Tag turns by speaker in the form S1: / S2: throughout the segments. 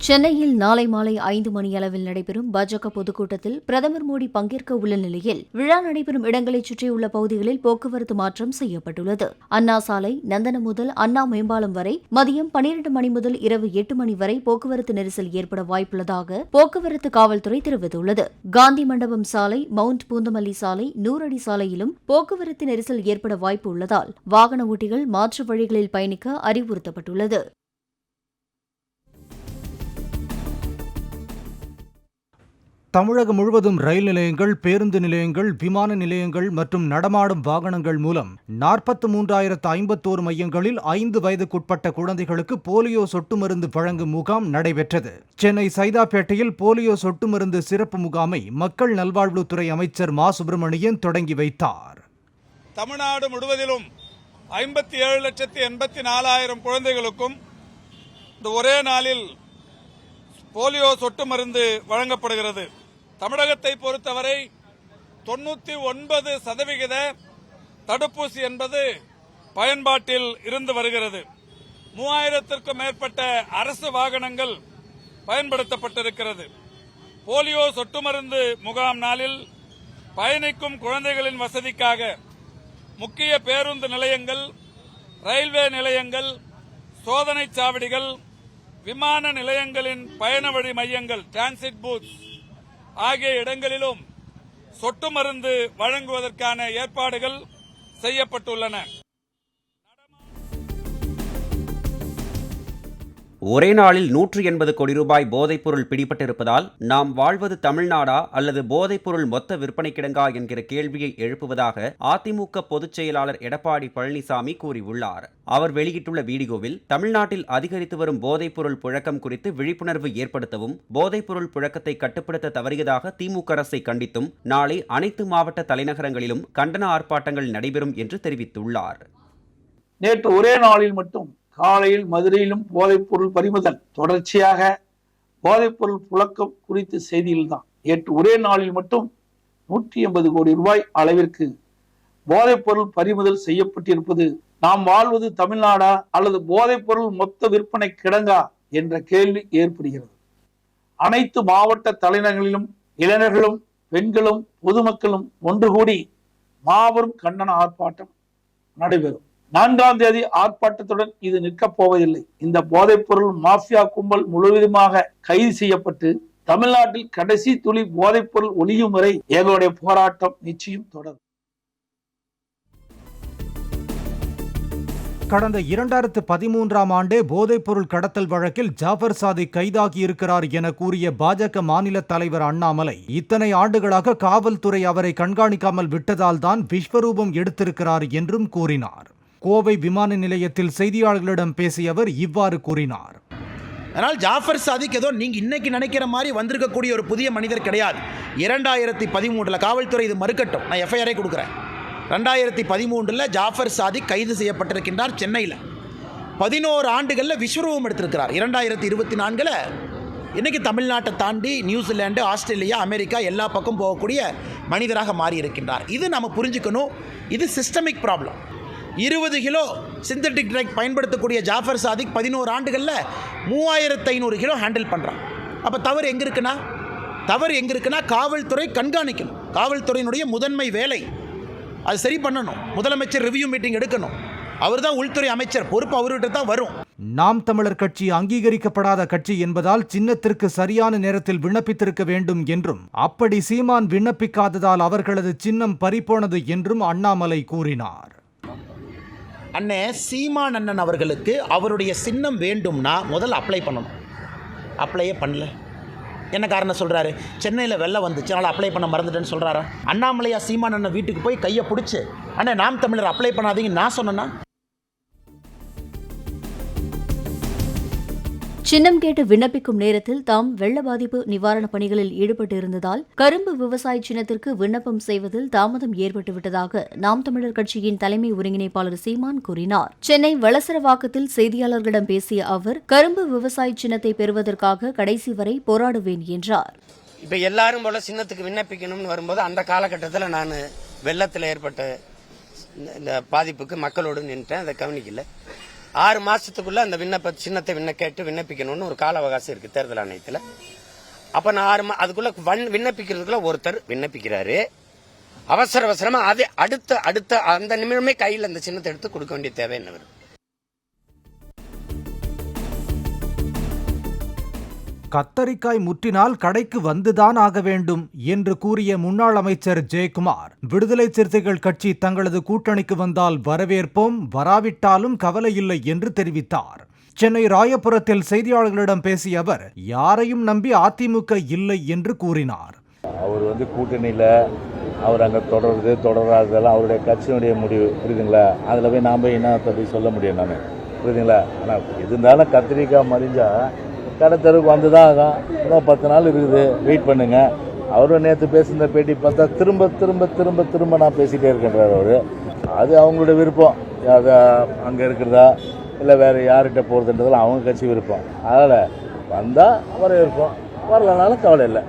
S1: சென்னையில் நாளை மாலை 5 மணியளவில் நடைபெறும் பாஜக பொதுக்கூட்டத்தில் பிரதமர் மோடி பங்கேற்க உள்ள நிலையில் விழா நடைபெறும் இடங்களைச் சுற்றியுள்ள பகுதிகளில் போக்குவரத்து மாற்றம் செய்யப்பட்டுள்ளது. அண்ணா சாலை, நந்தனம் முதல் அண்ணா மேம்பாலம் வரை மதியம் 12 மணி முதல் இரவு 8 மணி வரை போக்குவரத்து நெரிசல் ஏற்பட வாய்ப்புள்ளதாக போக்குவரத்து காவல்துறை தெரிவித்துள்ளது. காந்தி மண்டபம் சாலை, மவுண்ட் பூந்தமல்லி சாலை, நூறடி சாலையிலும் போக்குவரத்து நெரிசல் ஏற்பட வாய்ப்பு உள்ளதால் வாகன ஓட்டிகள் மாற்று வழிகளில் பயணிக்க அறிவுறுத்தப்பட்டுள்ளது.
S2: தமிழகம் முழுவதும் ரயில் நிலையங்கள், பேருந்து நிலையங்கள், விமான நிலையங்கள் மற்றும் நடமாடும் வாகனங்கள் மூலம் 43,051 மையங்களில் 5 வயதுக்குட்பட்ட குழந்தைகளுக்கு போலியோ சொட்டு மருந்து வழங்கும் முகாம் நடைபெற்றது. சென்னை சைதாப்பேட்டையில் போலியோ சொட்டு மருந்து சிறப்பு முகாமை மக்கள் நல்வாழ்வுத்துறை அமைச்சர் மா. சுப்பிரமணியன் தொடங்கி வைத்தார்.
S3: தமிழ்நாடு முழுவதிலும் 57,84,000 குழந்தைகளுக்கும் இந்த ஒரே நாளில் போலியோ சொட்டு மருந்து வழங்கப்படுகிறது. தமிழகத்தை பொறுத்தவரை 99% தடுப்பூசி என்பது பயன்பாட்டில் இருந்து வருகிறது. 3000க்கும் மேற்பட்ட அரசு வாகனங்கள் பயன்படுத்தப்பட்டிருக்கிறது. போலியோ சொட்டு மருந்து முகாம் நாளில் பயணிக்கும் குழந்தைகளின் வசதிக்காக முக்கிய பேருந்து நிலையங்கள், ரயில்வே நிலையங்கள், சோதனை சாவடிகள், விமான நிலையங்களின் பயண வழி மையங்கள், டிரான்சிட் பூத் ஆகிய இடங்களிலும் சொட்டு மருந்து வழங்குவதற்கான ஏற்பாடுகள் செய்யப்பட்டுள்ளன.
S4: ஒரே நாளில் 180 கோடி ரூபாய் போதைப்பொருள் பிடிபட்டிருப்பதால் நாம் வாழ்வது தமிழ்நாடா அல்லது போதைப்பொருள் மொத்த விற்பனை கிடங்கா என்கிற கேள்வியை எழுப்புவதாக அதிமுக பொதுச் செயலாளர் எடப்பாடி பழனிசாமி கூறியுள்ளார். அவர் வெளியிட்டுள்ள வீடியோவில் தமிழ்நாட்டில் அதிகரித்து வரும் போதைப்பொருள் புழக்கம் குறித்து விழிப்புணர்வு ஏற்படுத்தவும், போதைப்பொருள் புழக்கத்தை கட்டுப்படுத்த தவறியதாக திமுக அரசை கண்டித்தும் நாளை அனைத்து மாவட்ட தலைநகரங்களிலும் கண்டன ஆர்ப்பாட்டங்கள் நடைபெறும் என்று தெரிவித்துள்ளார்.
S5: நேற்று ஒரே நாளில் மட்டும் காலையில் மதுரையிலும் போதைப்பொருள் பறிமுதல், தொடர்ச்சியாக போதைப்பொருள் புழக்கம் குறித்த செய்தியில்தான். நேற்று ஒரே நாளில் மட்டும் 180 கோடி ரூபாய் அளவிற்கு போதைப்பொருள் பறிமுதல் செய்யப்பட்டிருப்பது நாம் வாழ்வது தமிழ்நாடா அல்லது போதைப்பொருள் மொத்த விற்பனை கிடங்கா என்ற கேள்வி ஏற்படுகிறது. அனைத்து மாவட்ட தலைநகரிலும் இளைஞர்களும், பெண்களும், பொதுமக்களும் ஒன்று கூடி மாபெரும் கண்டன ஆர்ப்பாட்டம் நடைபெறும். 4ஆம் தேதி ஆர்ப்பாட்டத்துடன் இது நிற்கப் போவதில்லை. இந்த போதைப்பொருள் மாஃபியா கும்பல் முழுவதுமாக கைது செய்யப்பட்டு தமிழ்நாட்டில் கடைசி துளி போதைப்பொருள் ஒழியும் வரை எங்களுடைய போராட்டம் நிச்சயம் தொடரும்.
S2: கடந்த 2013ஆம் ஆண்டே போதைப்பொருள் கடத்தல் வழக்கில் ஜாஃபர் சாதிக் கைதாகியிருக்கிறார் என கூறிய பாஜக மாநில தலைவர் அண்ணாமலை, இத்தனை ஆண்டுகளாக காவல்துறை அவரை கண்காணிக்காமல் விட்டதால் தான் விஸ்வரூபம் எடுத்திருக்கிறார் என்றும் கூறினார். கோவை விமான நிலையத்தில் செய்தியாளர்களிடம் பேசிய அவர் இவ்வாறு கூறினார்.
S6: அதனால் ஜாஃபர் சாதிக் ஏதோ நீங்கள் இன்னைக்கு நினைக்கிற மாதிரி வந்திருக்கக்கூடிய ஒரு புதிய மனிதர் கிடையாது. 2013 காவல்துறை இது மறுக்கட்டும், நான் எஃப்ஐஆரை கொடுக்குறேன். 2013 ஜாஃபர் சாதிக் கைது செய்யப்பட்டிருக்கின்றார் சென்னையில். 11 ஆண்டுகளில் விஸ்வரூபம் எடுத்திருக்கிறார். 2024 இன்றைக்கி தமிழ்நாட்டை தாண்டி நியூசிலாந்து, ஆஸ்திரேலியா, அமெரிக்கா எல்லா பக்கம் போகக்கூடிய மனிதராக மாறி இருக்கின்றார். இது நம்ம புரிஞ்சுக்கணும். இது systemic problem. 20 kilo synthetic drug பயன்படுத்தக்கூடிய ஜாஃபர் சாதிக் 11 ஆண்டுகளில் 3500 கிலோ ஹேண்டில் பண்ணுறான். அப்போ தவறு எங்கே இருக்குன்னா காவல்துறை கண்காணிக்கணும். காவல்துறையினுடைய முதன்மை வேலை அது சரி பண்ணணும். முதலமைச்சர் ரிவ்யூ மீட்டிங் எடுக்கணும். அவர் தான் உள்துறை அமைச்சர், பொறுப்பு அவர்கிட்ட தான் வரும்.
S2: நாம் தமிழர் கட்சி அங்கீகரிக்கப்படாத கட்சி என்பதால் சின்னத்திற்கு சரியான நேரத்தில் விண்ணப்பித்திருக்க வேண்டும் என்றும், அப்படி சீமான் விண்ணப்பிக்காததால் அவர்களது சின்னம் பறிபோனது என்றும் அண்ணாமலை கூறினார்.
S6: அண்ணே, சீமான் அண்ணன் அவர்களுக்கு அவருடைய சின்னம் வேண்டும்னா முதல்ல அப்ளை பண்ணணும். அப்ளையே பண்ணல. என்ன காரணம் சொல்கிறாரு? சென்னையில் வெள்ளம் வந்துச்சு, அதனால் அப்ளை பண்ண மறந்துட்டேன்னு சொல்கிறாரா? அண்ணாமலையா சீமான் அண்ணன் வீட்டுக்கு போய் கையை பிடிச்சி, அண்ணே நாம் தமிழர் அப்ளை பண்ணாதீங்க நான் சொன்னேன்னா?
S1: சின்னம் கேட்டு விண்ணப்பிக்கும் நேரத்தில் தாம் வெள்ள பாதிப்பு நிவாரணப் பணிகளில் ஈடுபட்டு இருந்ததால் கரும்பு விவசாய சின்னத்திற்கு விண்ணப்பம் செய்வதில் தாமதம் ஏற்பட்டுவிட்டதாக நாம் தமிழர் கட்சியின் தலைமை ஒருங்கிணைப்பாளர் சீமான் கூறினார். சென்னை வளசரவாக்கத்தில் செய்தியாளர்களிடம் பேசிய அவர், கரும்பு விவசாய சின்னத்தை பெறுவதற்காக கடைசி வரை போராடுவேன் என்றார்.
S7: இப்ப எல்லாரும் போல சின்னத்துக்கு விண்ணப்பிக்கணும்னு வரும்போது அந்த காலகட்டத்தில் நான் வெள்ளத்தில் ஏற்பட்ட இந்த பாதிப்புக்கு மக்களோடு நின்றுட்டேன். அதை கவனிக்கல. 6 மாசத்துக்குள்ள அந்த சின்னத்தை கேட்டு விண்ணப்பிக்கணும்னு ஒரு கால அவகாசம் இருக்கு தேர்தல் ஆணையத்தில். அப்ப நான் அதுக்குள்ள விண்ணப்பிக்கிறதுக்குள்ள ஒருத்தர் விண்ணப்பிக்கிறாரு. அவசரமா அது அடுத்த அந்த நிமிடமே கையில் அந்த சின்னத்தை எடுத்து கொடுக்க வேண்டிய தேவை என்ன வரும்?
S2: கத்தரிக்காய் முற்றினால் கடைக்கு வந்துதான் ஆக வேண்டும் என்று கூறிய முன்னாள் அமைச்சர் ஜெயக்குமார், விடுதலை சிறுத்தைகள் கட்சி தங்களது கூட்டணிக்கு வந்தால் வரவேற்போம், வராவிட்டாலும் கவலையில்லை என்று தெரிவித்தார். சென்னை ராயபுரத்தில் செய்தியாளர்களிடம் பேசிய அவர், யாரையும் நம்பி அதிமுக இல்லை என்று கூறினார்.
S8: அவர் கூட்டணியில் அவர் அங்கே தொடராததெல்லாம் அவருடைய கட்சியினுடைய முடிவு, புரியுதுங்களா? அதில் போய் நாம் போய் என்ன பற்றி சொல்ல முடியும் நான், புரியுதுங்களா? ஆனால் எது இருந்தாலும் கத்திரிக்காய் மறிஞ்சா கடை தெருவுக்கு வந்து தான் ஆகும். இன்னும் 10 நாள் இருக்குது, வெயிட் பண்ணுங்க. அவரும் நேற்று பேசுகிற பேட்டி பார்த்தா திரும்ப திரும்ப திரும்ப திரும்ப நான் பேசிகிட்டே இருக்கின்றார் அவர். அது அவங்களோட விருப்பம், அது அங்கே இருக்கிறதா இல்லை வேறு யார்கிட்ட போகிறதுன்றதெல்லாம் அவங்க கட்சி விருப்பம். அதனால் வந்தால் வரவேற்போம், வரலனாலும் கவலை இல்லை.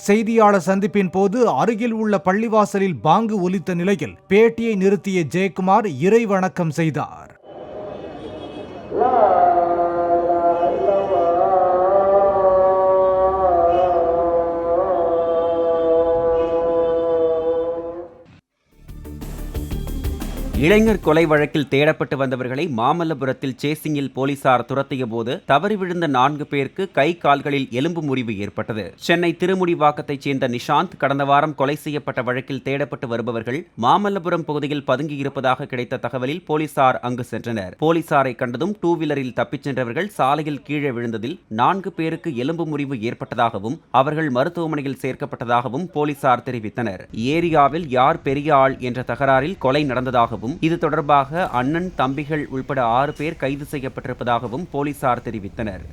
S2: செய்தியாளர் சந்திப்பின் போது அருகில் உள்ள பள்ளிவாசலில் பாங்கு ஒலித்த நிலையில் பேட்டியை நிறுத்திய ஜெயக்குமார் இறை வணக்கம் செய்தார்.
S4: இளைஞர் கொலை வழக்கில் தேடப்பட்டு வந்தவர்களை மாமல்லபுரத்தில் சேசிங்கில் போலீசார் துரத்திய போது தவறி விழுந்த 4 பேருக்கு கை கால்களில் எலும்பு முறிவு ஏற்பட்டது. சென்னை திருமுடிவாக்கத்தைச் சேர்ந்த நிஷாந்த் கடந்த வாரம் கொலை செய்யப்பட்ட வழக்கில் தேடப்பட்டு வருபவர்கள் மாமல்லபுரம் பகுதியில் பதுங்கியிருப்பதாக கிடைத்த தகவலில் போலீசார் அங்கு சென்றனர். போலீசாரை கண்டதும் 2 வீலரில் தப்பிச் சென்றவர்கள் சாலையில் கீழே விழுந்ததில் 4 பேருக்கு எலும்பு முறிவு ஏற்பட்டதாகவும் அவர்கள் மருத்துவமனையில் சேர்க்கப்பட்டதாகவும் போலீசார் தெரிவித்தனர். ஏரியாவில் யார் பெரிய ஆள் என்ற தகராறில் கொலை நடந்ததாகவும் இது தொடர்பாக அண்ணன், தம்பிகள் உள்பட 6 பேர் கைது செய்யப்பட்டிருப்பதாகவும் போலீசார் தெரிவித்தனர்.